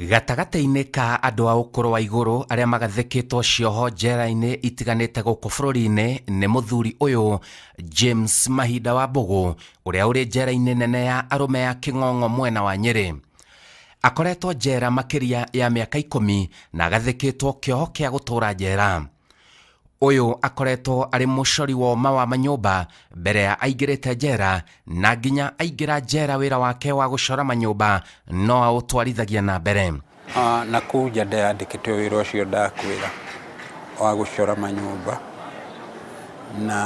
Gatagata-inĩ ka andũ a ũkũrũ wa igũrũ arĩa magathĩkĩtwo cioho njera-inĩ itiganĩte gũkũ bũrũri-inĩ nĩ mũthuri ũyũ James Mahinda Wambũgũ ũrĩa ũrĩ njera-inĩ nene ya arũme ya Kĩng'ong'o mwena wa Nyĩrĩ. Akoretwo njera makĩria ya mĩaka 10 na agathĩkĩtwo kĩoho kĩa gũtũũra njera. Ũyũ akoretwo arĩ mũcori wa ũma wa manyũmba mbere ya aingĩrĩte njera, na nginya aingĩra njera wĩra wake wa gũcora manyũmba no aũtwarithagia na mbere. Na kũu nja ndeyandĩkĩte wĩra ũcio ndakwĩra wa gũcora manyũmba, na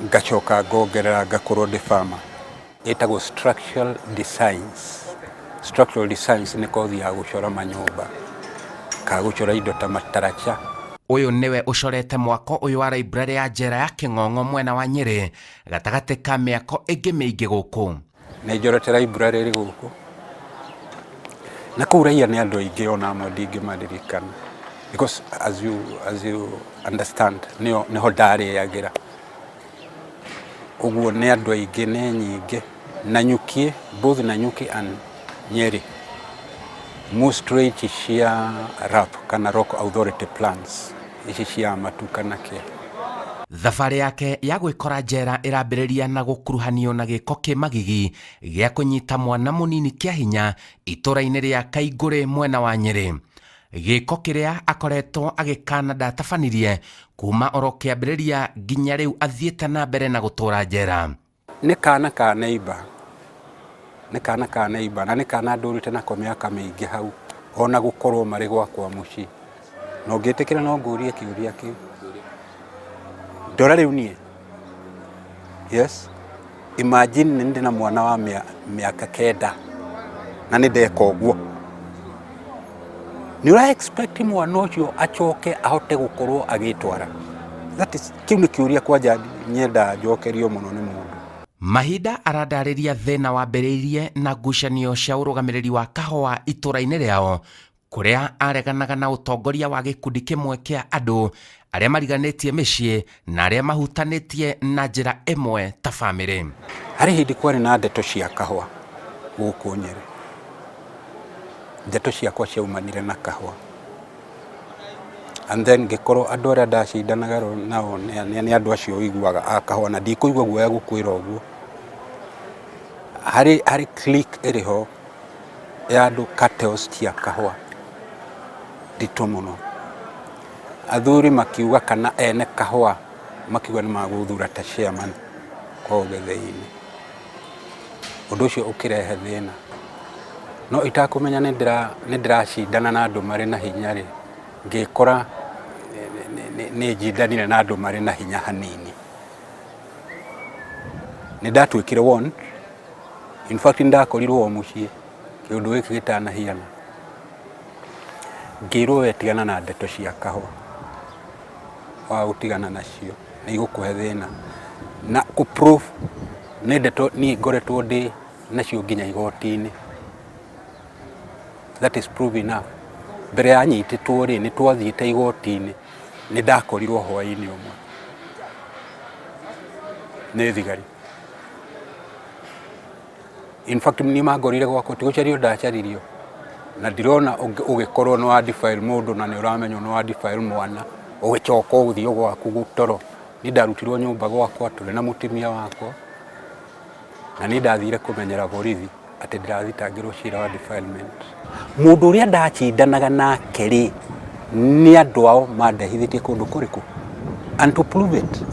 ngacoka ngongerera ngakorwo ndĩ farmer. Ĩtagwo structural designs. Structural designs nĩ kothi ya gũcora manyũmba, ka gũcora indo ta mataracha. Ũyũ nĩwe ũcorete mwako ũyũ wa library ya njera ya Kĩng'ong'o mwena wa Nyĩrĩ gatagatĩ ka mĩako ĩngĩ mĩingĩ gũkũ. Nĩ njorete library gũkũ, na kũu raia nĩ andũ aingĩ ona amwe ndingĩmaririkana, because as you understand nĩho ndarĩagĩra. Ũguo nĩ andũ aingĩ, nĩ nyingĩ. Nanyuki, both Nanyuki and Nyeri, most rate cia RAP kana Rock Authority plans ici cia matuka na kĩ. Thabarĩ yake ya gwĩkora njera ĩrambĩrĩria na gũkuruhanio na gĩko kĩmagigi gĩa kũnyita mwana mũnini kĩa hinya itũra-inĩ rĩa Kaingũrĩ mwena wa Nyĩrĩ. Gĩko kĩrĩa akoretwo agĩkana ndatabanirie kuma oro kĩambĩrĩria nginya rĩu athiĩte na mbere na gũtũũra njera. Nĩ kana ka neighbor, nĩ kana ka neighbor, na nĩ kana ndũrĩte nako mĩaka mĩingĩ hau, ona gũkorwo marĩ gwakwa mũciĩ. Na ũngĩtĩkĩra no ngũrie kĩũria kĩu. Ndora rĩu niĩ, yes, imagine nĩ ndĩ na mwana wa mĩaka 9 na nĩ ndeka ũguo. Nĩ ũra expect mwana ũcio acoke ahote gũkorwo agĩtwara? That is, kĩu nĩ kĩũria kwanja nyenda njokerio mũno nĩ mũndũ. Mahinda arandarĩria thĩna wambĩrĩirie na ngucanio cia ũrũgamĩrĩri wa kahũa itũra-inĩ rĩao, kũrĩa areganaga na ũtongoria wa gĩkundi kĩmwe kĩa andũ arĩa mariganĩtie mĩciĩ na arĩa mahutanĩtie na njĩra ĩmwe ta bamĩrĩ. Harĩ hĩndĩ kwarĩ na ndeto cia kahũa gũkũ Nyĩrĩ. Ndeto ciakwa ciaumanire na kahũa. And then ngĩkorwo andũ arĩa ndacindanaga nao nĩ andũ acio ũiguaga a kahũa, na ndikũigua guoya gũkwĩra ũguo. Harĩ click ĩrĩho ya andũ cartels cia kahũa nditũ mũno. Athuri makiuga kana ene kahũa makiuga nĩ magũthura ta chairman kwa ũgethĩ-inĩ. Ũndũ ũcio ũkĩrehe thĩna. No itakũmenya nĩ ndĩracindana na andũ marĩ na hinya rĩ, ngĩkora nĩ njindanire na andũ marĩ na hinya hanini. Nĩ ndatuĩkire warned. In fact, ndakorirwo o mũciĩ kĩũndũ gĩkĩ gĩtanahiana. Ngĩrwo wetigana na ndeto cia kahũa, wa gũtigana nacio nĩ igũkũhe thĩna. Na kũ-prove nĩ ndeto niĩ ngoretwo ndĩ nacio nginya igoti-inĩ. That is proof enough. Mbere ya nyitĩtwo rĩ, nĩ twathiĩte igoti-inĩ, nĩ ndakorirwo hwaĩ-inĩ ũmwe nĩ thigari. In fact, nĩ mangorire gwakwa, ti gũcario ndacaririo, na ndirona ũgĩkorwo nĩ wa defile mũndũ na nĩ ũramenywo nĩ wa defile mwana ũgĩcoka ũgũthiĩ gwaku gũtoro. Nĩ ndarutirwo nyũmba gwakwa, tũrĩ na mũtumia wakwa, na nĩ ndathire kũmenyera borithi atĩ ndĩrathitangĩrwo cira wa defilement. Mũndũ ũrĩa ndacindanaga nake rĩ, nĩ andũ ao mandehithĩtie kũndũ kũrĩkũ. And to prove it,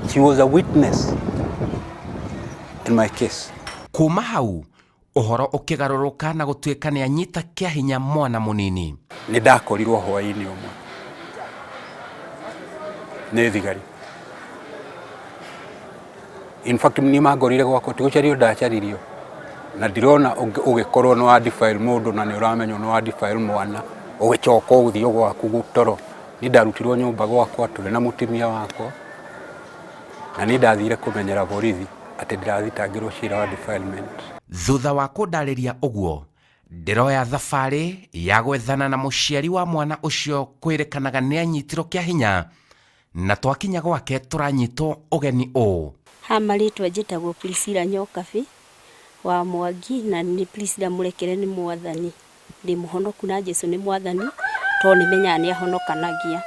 she was a witness in my case. Kuma hau ũhoro ũkĩgarũrũka na gũtuĩka nĩ anyita kĩa hinya mwana mũnini. Nĩ ndakorirwo hwaĩ-inĩ ũmwe nĩ thigari. In fact, nĩ mangorire gwakwa, ti gũcario ndacaririo, na ndirona ũgĩkorwo nĩ wa defile mũndũ na nĩ ũramenywo nĩ wa defile mwana ũgĩcoka ũgũthiĩ gwaku gũtoro. Nĩ ndarutirwo nyũmba gwakwa, tũrĩ na mũtumia wakwa, na nĩ ndathire kũmenyera borithi atĩ ndĩrathitangĩrwo cira wa defilement. Thutha wa kũndarĩria ũguo, ndĩroya thabarĩ ya gwethana na mũciari wa mwana ũcio kwĩrĩkanaga nĩ anyitirwo kĩa hinya, na twakinya gwake tũranyitwo ũgeni ũũ. Marĩtwa njĩtagwo Priscilla Nyokabi wa Mwangi, na nĩ Priscilla Mũrekere nĩ mwathani. ndi muhonoku na Jesu ni mwathani to ni menya ni ahonokanagia.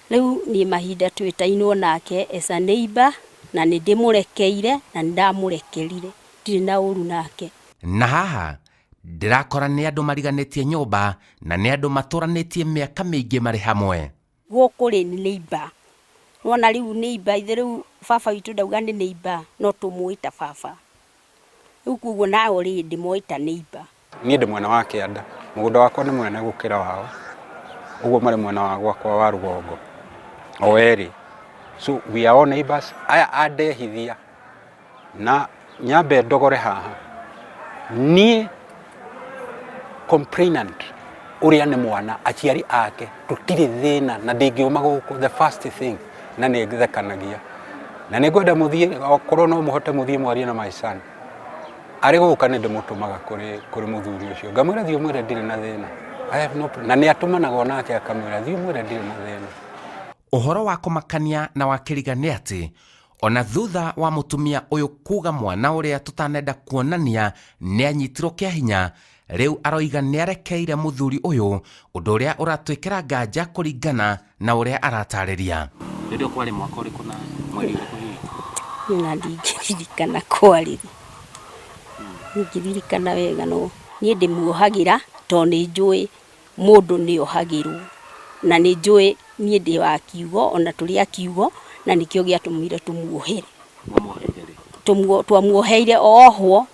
Riu ni mahinda twitainwo nake as a neighbor na ni ndimurekeire na ndamurekerire ndiri na uru nake. Na haha ndirakora ni andu mariganitie nyumba na ni andu maturanitie miaka mingi mari hamwe. Guku ri ni neighbor. Wona riu neighbor ithe riu baba witu ndauga ni neighbor no tumuita baba. Riu kuguo nawe ri ndimuita neighbor. Ni ndi mwena wa Kianda. Mugunda wakwa ni mwene gukira wao. Uguo mari mwena wa gwakwa wa Rugongo. Oeri. So we are all neighbors. Aya adehithia na nyambe ndogore haha ni complainant uria ni mwana aciari ake tutiri thina na ndingiuma guku the first thing na ni ngithekanagia na ni ngwenda muthie okorwo no muhote muthie mwarie na my son ari guka ni ndimutumaga kuri muthuri ucio ngamwira thio mwire ndire na thina I have no na ni atumanaga nake akamwira thio mwire ndire na thina. Uhoro wa kumakania na wakiriga ni ati ona thutha wa mutumia uyu kuga mwana uria tutanenda kuonania ni anyitirwo kia hinya, riu aroiga ni arekeire muthuri uyu undu uria uratwikira nganja kuringana na uria aratariria. Ndio kwali mwaka uriku na mweri uriku hivi Na ndiririkana kwali ndiririkana wega no ni ndimuohagira to ni njui mundu ni ohagirwo na ni njui ni ndi wa kiugo ona turi akiugo na nikio giatumire tumuohere twamuoheire ohwo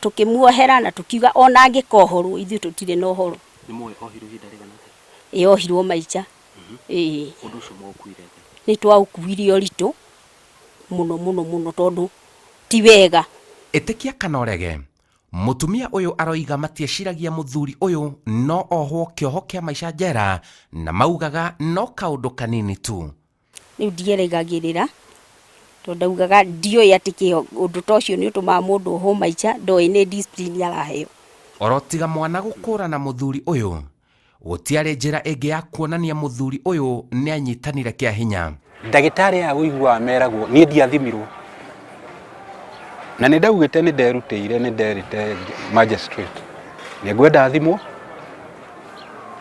tukimuohera na tukiuga ona angikohorwo ithu tutire no horo ni moyo ohiru hinda rigana ohirwo maica undu ucio mwakuire ni twaukuire oritu muno tondu ti wega. Itikia kana urege mutumia uyu aroiga matieciragia muthuri uyu no ohwo kioho kia maica njera na maugaga no kaundu kanini tu. Ni ndierigagirira to ndaugaga ndioi atike undu tocio ni utuma mundu oho maica ndoi ni discipline araheo. Orotiga mwana gukura na muthuri uyu gutiari njira ingi ya kuonania muthuri uyu ni anyitanire kia hinya. Ndagitari ya uigwa meragwo ni ndiathimirwo na ni ndaugite ni nderutire ni nderite magistrate ni ngwenda thimwo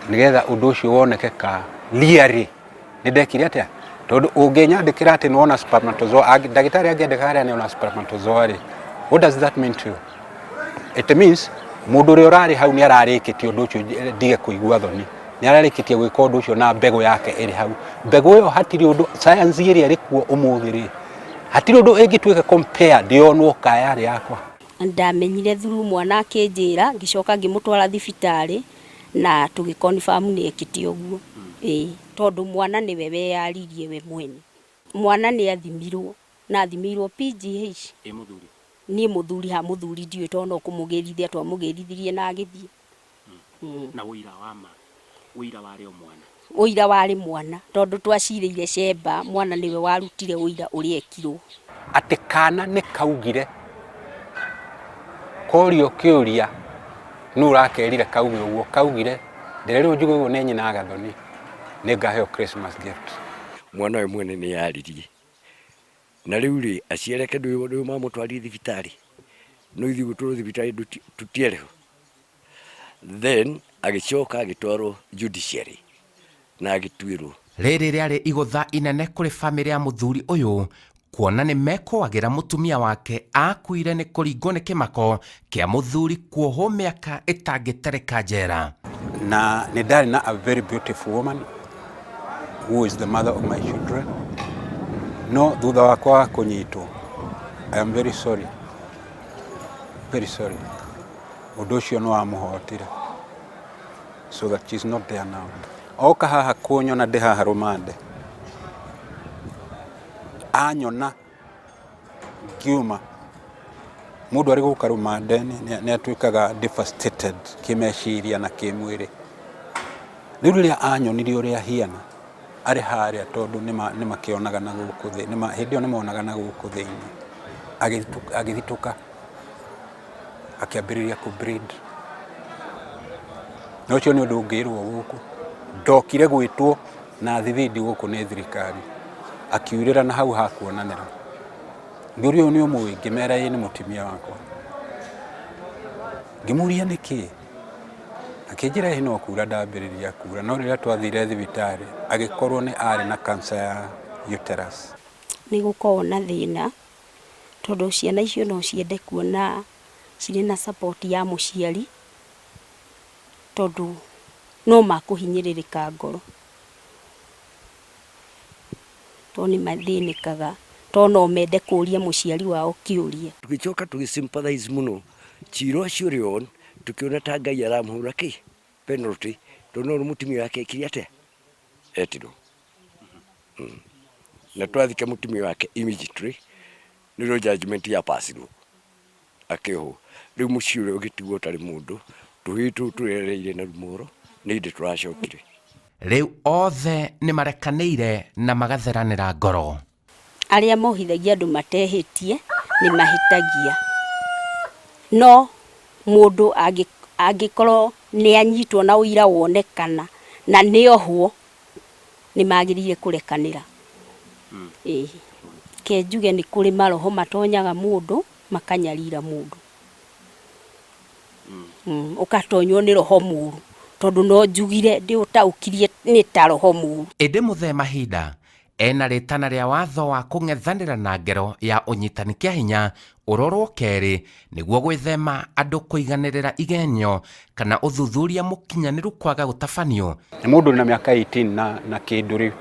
nigetha undu ucio wonekeka liari ni ndekire atia tondu unginyandikira ati ni wona spermatozoa ndagitari angiandika aria ni wona spermatozoa ri what does that mean to you? It means mundu uri urari hau ni ararikitie undu ucio ndige kuigua thoni ni ararikitie gwika undu ucio na mbegu yake iri hau mbegu iyo hatiri undu science iria iri kuo umuthiri hatiri undu ingitwika compare ndionwo kaya yakwa. Ndamenyire thuru mwana akinjira ngicoka ngimutwara thibitari na tugikonfirm ni ekiti uguo tondu mwana ni wewe yaririe we mwene mwana ni athimirwo na athimirwo PGH muthuri ni muthuri ha muthuri ndiwe tono kumugirithia twamugirithirie na agithie na uira wama uira wari o mwana uira wari mwana tondu twaciriire cemba mwana niwe warutire uira uri ekirwo ati kana ni kaugire korio kiuria nurakerire kauge uguo kaugire ndirero njugo uguo ni nyina agathoni ni ngaheo Christmas gift. Mwana we mwene ni yaririe na riu ri aciereke ndu mamutwari thibitari no ithi guturo thibitari tutiereho then agicoka agitwaro judiciary na agitwirwo. Riri riari igutha inene kuri family ya muthuri uyu kuona ni mekwagira mutumia wake akuire ni kuringwo ni kimako kia muthuri kuohwo miaka itangitereka njera. Na ni ndari na a very beautiful woman who is the mother of my children. No thutha wakwa kunyitwo I am very sorry undu ucio no amuhotire so that she is not there now. Oka haha kunyona ndi haha rumande anyona ngiuma mundu ari guka rumande ni atwikaga devastated kimeciria na kimwiri. Riu riria anyonirie uria hiana ari haria tondu ni makionaga na guku thi ni hindi ni monaga na guku thiini agithituka akiambiriria ku breed no cio ni undu ngirwo guku ndokire gwitwo na thithidi guku ni thirikari akiurira na hau hakuonanira ngiurio ni umwe ngimera ni mutimia wakwa ngimuria niki akĩnjĩra hihi no kuura ndambĩrĩria kuura, no rĩrĩa twathire thibitarĩ agĩkorwo nĩ arĩ na cancer ya uterus. Nĩ gũkorwo na thĩna tondũ ciana icio no ciende kuona cirĩ na support ya mũciari tondũ no makũhinyĩrĩrĩka ngoro, tondũ nĩ mathĩnĩkaga, tondũ no mende kũũria mũciari wao kĩũria. Tũgĩcoka tũgĩsympathize mũno cira ũcio ũrĩ on, tũkĩona ta Ngai aramũhũra penalty, tondũ no mũtumia wake ekire atĩa etirwo. Na twathika mũtumia wake immediately nĩrĩo judgment ya passirwo akĩohwo. Rĩu mũciĩ ũrĩa ũgĩtigwo ũtarĩ mũndũ, tũhĩtwo tũrereire na rumoro nĩ ithĩ tũracokire. Rĩu othe nĩ marekanĩire na magatheranĩra ngoro. Arĩa mohithagia andũ matehĩtie nĩ mahĩtagia, no mũndũ angĩkorwo nĩ anyitwo na ũira wonekana na nĩ ohwo nĩ magĩrĩire kũrekanĩra. Ke njuge nĩ kũrĩ maroho matonyaga mũndũ makanyarira mũndũ, ũgatonywo nĩ roho mũru, tondũ no njugire ndĩũtaũkirie nĩ ta roho mũru. Ĩndĩ Mũthee Mahinda ena rĩtana rĩa watho wa kũng'ethanĩra na ngero ya ũnyitani kĩa hinya ũrorwo kerĩ nĩguo gwĩthema andũ kũiganĩrĩra igenyo kana ũthuthuria mũkinyanĩru kwaga gũtabanio. Nĩ mũndũ na mĩaka 18 na kĩndũ rĩu,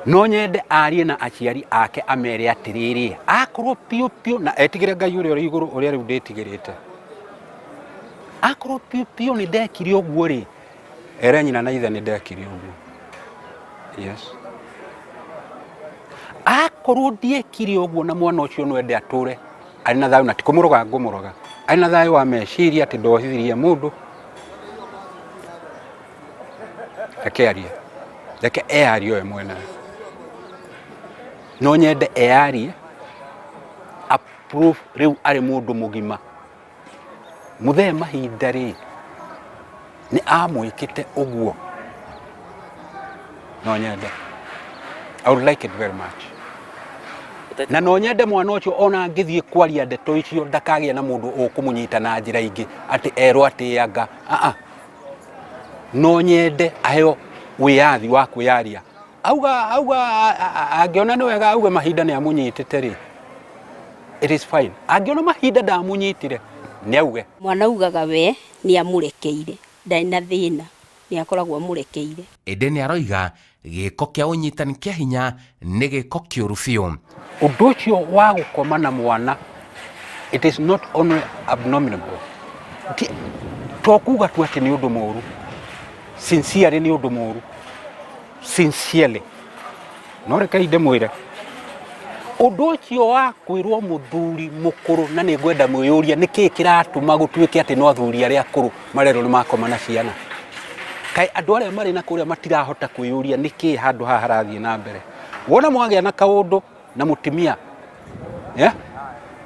no nyende arie na aciari ake amere atĩrĩrĩ, akorwo piũ na etigĩre Ngai ũrĩa ũrĩ igũrũ ũrĩa rĩu ndĩtigĩrĩte, akorwo piũ nĩ ndekire ũguo rĩ, ere nyina na ithe nĩ ndekire ũguo. Yes. Akorwo ndiekire ũguo na mwana ũcio no ende atũre arĩ na thayũ, na ti kũmũroga ngũmũroga, arĩ na thayũ wa meciria atĩ ndohithirie mũndũ, reke arie, reke earie we mwene. No nyende earie approve rĩu arĩ mũndũ mũgima. Mũthee Mahinda rĩ nĩ amwĩkĩte ũguo, no nyende, I would like it very much. Na no nyende mwana ũcio ona angĩthiĩ kwaria ndeto icio ndakagĩa na mũndũ ũkũmũnyita na njĩra ingĩ atĩ erwo atĩanga. No nyende aheo wĩyathi wa kwĩyaria. Auga angĩona nĩ wega auge Mahinda nĩ amũnyitĩte rĩ, it is fine. Angĩona Mahinda ndamũnyitire nĩ auge. Mwana ugaga we nĩ amũrekeire, ndarĩ na thĩna, nĩ akoragwo amũrekeire. Ĩndĩ nĩ aroiga gĩko kĩa ũnyitani kĩa hinya nĩ gĩko kĩũru biũ. Ũndũ ũcio wa gũkoma na mwana, it is not only abominable, to kuga tu atĩ nĩ ũndũ mũru, sincerely nĩ ũndũ mũru, sincerely. No reke ndĩmwĩre ũndũ ũcio wa kwĩrwo mũthuri mũkũrũ, na nĩ ngwenda mwĩyũria nĩkĩ kĩratũma gũtuĩke atĩ no athuri arĩa akũrũ marerwo nĩ makoma na ciana. Kaĩ andũ arĩa marĩ na kũrĩa matirahota kwĩyũria nĩkĩ handũ haha harathiĩ na mbere. Wona mwagĩa na kaũndũ na mũtumia,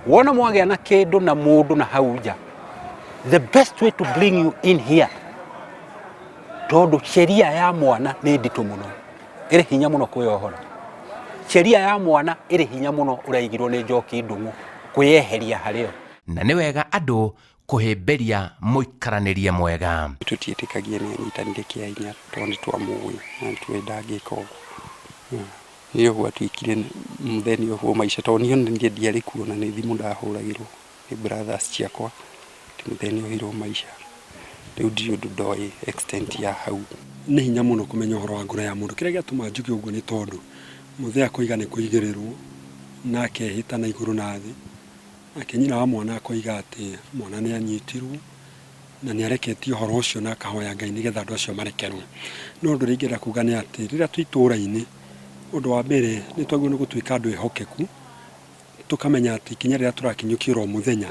wona mwagĩa na kĩndũ na mũndũ na hau nja, the best way to bring you in here, tondũ sheria ya mwana nĩ nditũ mũno, ĩrĩ hinya mũno kwĩyohora. Sheria ya mwana ĩrĩ hinya mũno ũraigirwo nĩ njoki ndung'u kwĩyeheria harĩo. Na nĩ wega andũ kũhĩmbĩria mũikaranĩrie mwega. Tũtiĩtĩkagia nĩ anyitanire kĩa hinya tondũ nĩ twamũĩ na nĩtũĩ ndangĩka ũguo. Nĩ ũguo atuĩkire mũthenya ũguo maica, tondũ niĩ nĩ ndiarĩ kuo na nĩ thimũ ndahũragĩrwo nĩ brothers ciakwa atĩ mũthenya ũhirwo maica. Rĩu ndirĩ ũndũ ndoĩ extent ya hau. Nĩ hinya mũno kũmenya ũhoro wa ngoro ya mũndũ. Kĩrĩa gĩatũma njuge ũguo nĩ tondũ mũthee akoiga nĩ kũigĩrĩrwo na akehĩta na igũrũ na thĩ, nake nyina wa mwana akoiga atĩ mwana nĩ anyitirwo na nĩ areketie ũhoro ũcio na akahoya Ngai nĩgetha andũ acio marekerwo. No ũndũ ũrĩa ingĩenda kuuga nĩ atĩ rĩrĩa twĩ itũũra-inĩ, ũndũ wa mbere nĩ twagĩrĩirwo nĩ gũtuĩka andũ ehokeku, tũkamenya atĩ ikinya rĩrĩa tũrakinyũkia oro mũthenya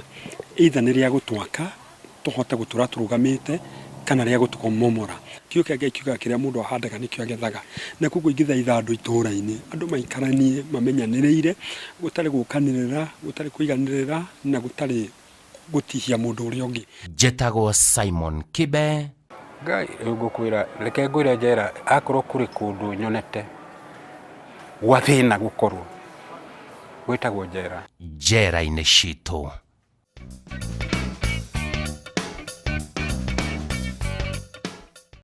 either nĩ rĩa gũtwaka tũhote gũtũra tũrũgamĩte kana rĩa gũtũkomomora. Kiugo kĩa Ngai kiugaga kĩrĩa mũndũ ahandaga nĩkĩo agethaga. Na koguo ingĩthaitha andũ itũũra-inĩ, andũ maikaranie mamenyanĩrĩire, gũtarĩ gũkanĩrĩra, gũtarĩ kũiganĩrĩra na gũtarĩ gũtihia mũndũ ũrĩa ũngĩ. Njĩtagwo Simon Kibe. Ngai ngũkwĩra, reke ngwĩre njera, akorwo kũrĩ kũndũ nyonete gwa thĩna gũkorwo gwĩtagwo njera. Njera-inĩ citũ.